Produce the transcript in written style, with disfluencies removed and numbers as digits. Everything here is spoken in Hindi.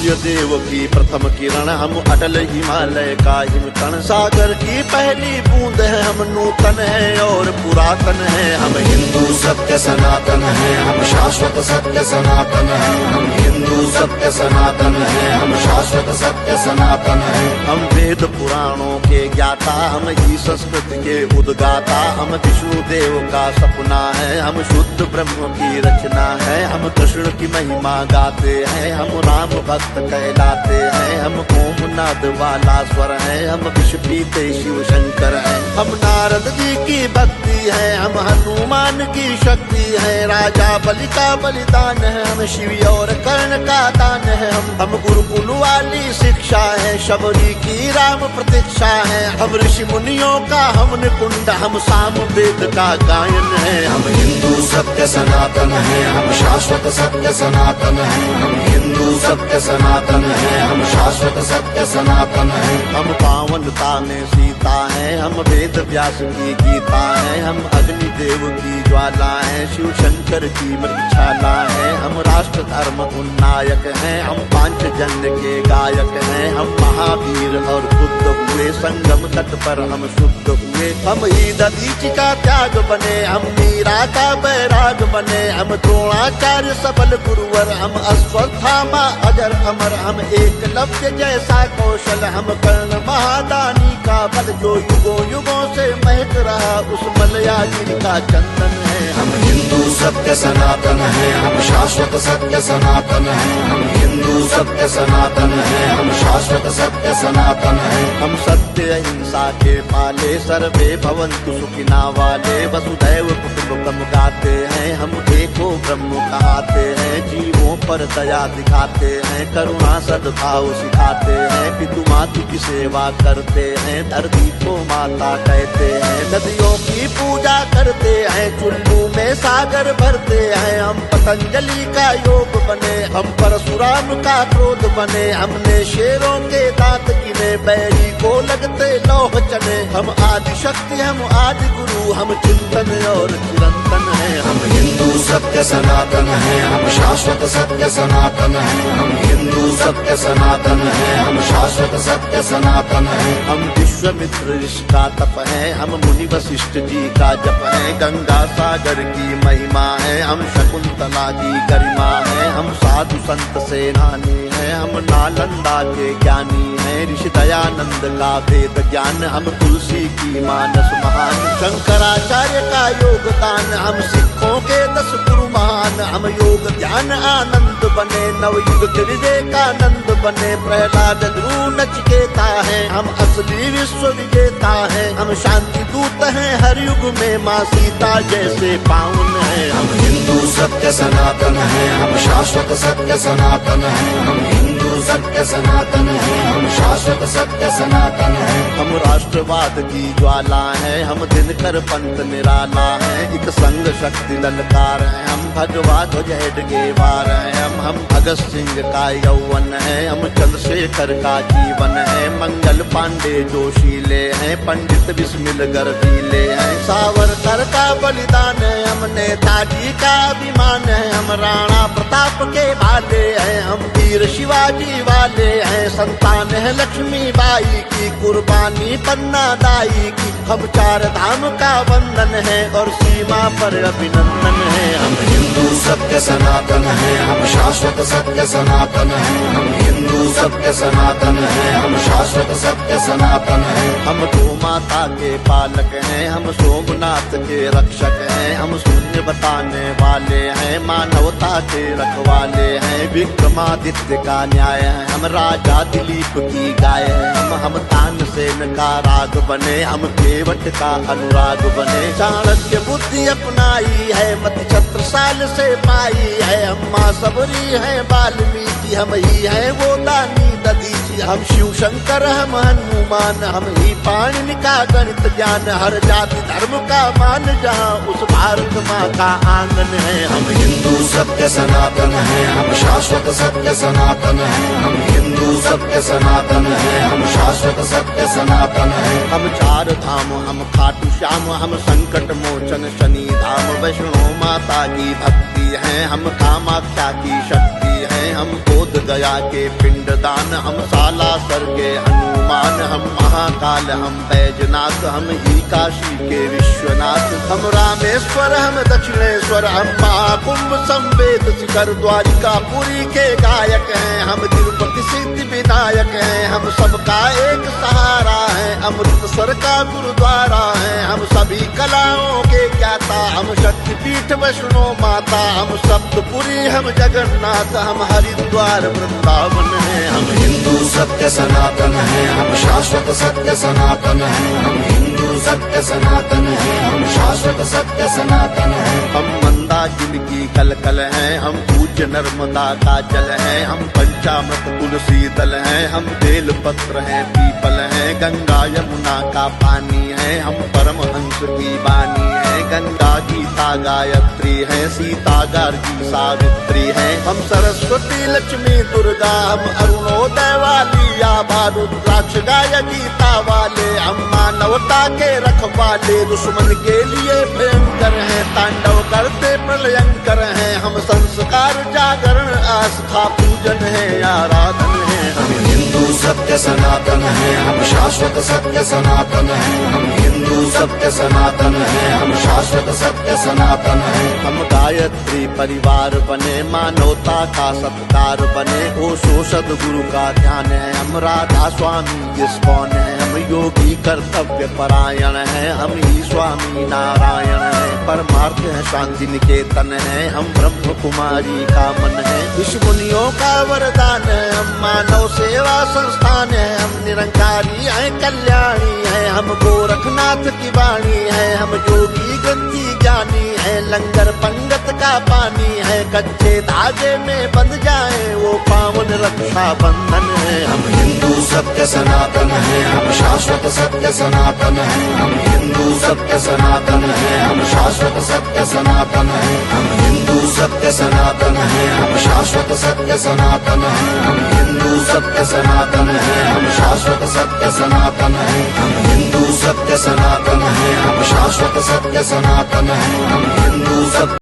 सूर्य देव की प्रथम किरण, हम अटल हिमालय का हिमकण। सागर की पहली बूंद है, हम नूतन है और पुरातन है। हम हिंदू सत्य सनातन है, हम शाश्वत सत्य सनातन है। हम हिंदू सत्य सनातन है, हम शाश्वत सत्य सनातन है। हम वेद पुराणों के ज्ञाता, हम ही संस्कृत के उद्गाता। हम विष्णु देव का सपना है, हम शुद्ध ब्रह्म की रचना है। हम कृष्ण की महिमा गाते हैं, हम राम भक्त कहलाते हैं। हम ओम नाद वाला स्वर है, हम विष पीते शिव शंकर है। हम नारद जी की भक्ति है, हम हनुमान की शक्ति है। राजा बलि का बलिदान है, हम शिव और कर्ण का दान है। हम गुरुकुल वाली शिक्षा है, शबरी की राम प्रतीक्षा है। हम ऋषि मुनियों का हम निकुंड, हम साम वेद का गायन है। हम हिंदू सत्य सनातन है, हम शाश्वत सत्य सनातन है। हम हिंदू सत्य सनातन है, हम शाश्वत सत्य सनातन है। हम पावनता में सीता है, हम वेद व्यास की गीता है। हम अग्नि देव की ज्वाला है, शिव शंकर की मृक्षाला है। हम राष्ट्र धर्म उन्नायक हैं, हम पांचजन्य के गायक हैं। हम महावीर और बुद्ध हुए, संगम तट पर हम शुद्ध हुए। हम ही दधीचि का त्याग बने, हम मीरा का बैराग बने। हम द्रोणाचार्य सबल गुरुवर, हम अश्वत्थामा अजर अमर। हम एकलव्य जैसा कौशल, हम कर्ण महादानी का बल। जो युगों युगों से महक रहा, उस मलयाजी का चंदन है। हम हिंदू सत्य सनातन है, हम शाश्वत सत्य सनातन है। हम हिंदू सत्य सनातन है, हम शाश्वत सत्य सनातन है। हम सत्य अहिंसा के पाले, सर्वे भवन्तु सुखिना वाले। वसुधैव कुटुम्बकम् गाते हैं, हम एको ब्रह्म कहाते हैं। जीवों पर दया दिखाते हैं, करुणा सद्भाव सिखाते हैं। पितु मातु की सेवा करते हैं, धरती को माता कहते हैं। नदियों की पूजा करते हैं, चुल्लू में सागर भरते हैं। हम पतंजलि का योग बने, हम परशुराम का क्रोध बने। हमने शेरों के दांत गिने, बैरी को लगते लौह चने। हम आदि शक्ति, हम आदि गुरु, हम चिंतन और चिरंतन है। हम हिंदू सत्य सनातन है, हम शाश्वत सत्य सनातन है। हम हिंदू सत्य सनातन है, हम शाश्वत सत्य सनातन है। हम विश्वामित्र ऋषि का तप है, हम मुनि वशिष्ठ जी का जप है। गंगा सागर की महिमा है, हम शकुंतला की गरिमा है। हम साधु संत सेनानी है, हम नालंदा के ज्ञानी है। ऋषि दयानंद का वेद ज्ञान, हम तुलसी की मानस महान। शंकराचार्य का योगदान, हम सिखों के 10 गुरु महान। हम योग ध्यान आनंद बने, नवयुग के विवेकानंद बने। प्रहलाद ध्रुव नचिकेता है, हम असली विश्व विजेता है। हम शांति दूत हैं हर युग में, माँ सीता जैसे पावन है। हम हिंदू सत्य सनातन है, हम शाश्वत सत्य सनातन है। हम हिंदू सत्य सनातन है, हम शाश्वत सत्य सनातन है। हम राष्ट्रवाद की ज्वाला है, हम दिनकर पंथ निराला है। एक संग शक्ति ललकार है, हम भगवा ध्वज हेडगेवार है। हम भगत सिंह का यौवन है, हम चंद्रशेखर का जीवन है। मंगल पांडे जोशीले हैं, पंडित बिस्मिल गर्दीले हैं। सावरकर का बलिदान है, हम नेताजी का अभिमान है। हम राणा प्रताप के भाले हैं, हम वीर शिवाजी वाले हैं। संतान है लक्ष्मी बाई की, कुर्बानी पन्ना दाई की। हम 4 धाम का वंदन है और सीमा पर अभिनंदन है। हम हिंदू सत्य सनातन है, हम शाश्वत सत्य सनातन है। हम हिंदू सत्य सनातन है, हम शाश्वत सत्य सनातन है। हम गौ माता के पालक हैं, हम सोमनाथ के रक्षक हैं। हम शून्य बताने वाले हैं, मानवता के रखवाले हैं। विक्रमादित्य का न्याय है, हम राजा दिलीप की गाय है। हम तानसेन का राग बने, हम केवट का अनुराग बने। चाणक्य बुद्धि अपनाई है, मति छत्रसाल से पाई है। हम माँ सबरी है वाल्मीकि, हम ही है वो दानी दधीचि। हम शिव शंकर, हम हनुमान, हम ही पाणिनि का गणित ज्ञान। हर जाति धर्म का मान, जहाँ उस भारत माँ का आंगन है। हम हिंदू सत्य सनातन है, हम शाश्वत सत्य सनातन है। हम हिंदू सत्य सनातन है, हम शाश्वत सत्य सनातन है। हम 4 धाम, हम खाटू श्याम, हम संकट मोचन शनि धाम। वैष्णो माता की भक्ति है, हम कामाख्या की शक्ति है। हम बोध गया के पिंडदान, हम सालासर के हनुमान, हम महाकाल, हम बैजनाथ, हम ही काशी के विश्वनाथ, हम रामेश्वर, हम दक्षिणेश्वर, हम महाकुंभ संवेद शिखर द्वारिका पुरी के गायक हैं, हम तिरुपति सिद्धि विनायक हैं, हम सबका एक सहारा है, अमृतसर का गुरुद्वारा है, हम सभी कलाओं के ज्ञाता, हम शक्तिपीठ वैष्णो माता, हम सप्तपुरी, हम जगन्नाथ, हम हरिद्वार वृंदावन है, हम हिंदू सत्य सनातन है, हम शाश्वत सत्य सनातन है, हम हिंदू सत्य सनातन है, हम शाश्वत सत्य सनातन है। हम मंदाकिनी की कलकल हैं, हम पूज्य नर्मदा का जल हैं, हम पंचामृत तुलसी दल हैं, हम बेल पत्र हैं, पीपल हैं, गंगा यमुना का पानी है, हम परमहंस की वाणी है, गंगा गीता गायत्री है, सीता गार्गी सावित्री है, हम सरस्वती लक्ष्मी दुर्गा, हम अरुणोदय वाली आभा रुद्राक्ष गाय गीता वाले, हम मानवता के रखवाले, दुश्मन के लिए भयंकर हैं, तांडव करते प्रलयंकर हैं, हम संस्कार जागरण आस्था पूजन है, आराधन है, हम हिंदू सत्य सनातन है, हम शाश्वत सत्य सनातन है, हम हिंदू सत्य सनातन है, हम शाश्वत सत्य सनातन है। हम गायत्री परिवार बने, मानवता का सत्कार बने, ओशो सद्गुरु का ध्यान है, हम राधा स्वामी इस्कॉन है, हम योगी कर्तव्य परायण है, हम ही स्वामी नारायण है, परमार्थ है शांति निकेतन है, हम ब्रह्म कुमारी का मन है, ऋषि मुनियों का वरदान है, हम मानव सेवा संस्थान है, हम निरंकारी हैं कल्याणी है, हम गोरखनाथ की वाणी है, हम योगी गंजी ज्ञानी है, लंगर पंगत का पानी है, कच्चे धागे में बंध जाए वो पावन रक्षा बंधन है। हम हिंदू सत्य सनातन है, हम शाश्वत सत्य सनातन है, हम हिंदू सत्य सनातन है, हम शाश्वत सत्य सनातन है, हम हिंदू सत्य सनातन है, हम शाश्वत सत्य सनातन है, हम हिंदू सत्य सनातन है, हम शाश्वत सत्य सनातन है, हम हिंदू सत्य सनातन है, हम शाश्वत सत्य सनातन है, हम हिंदू सत्य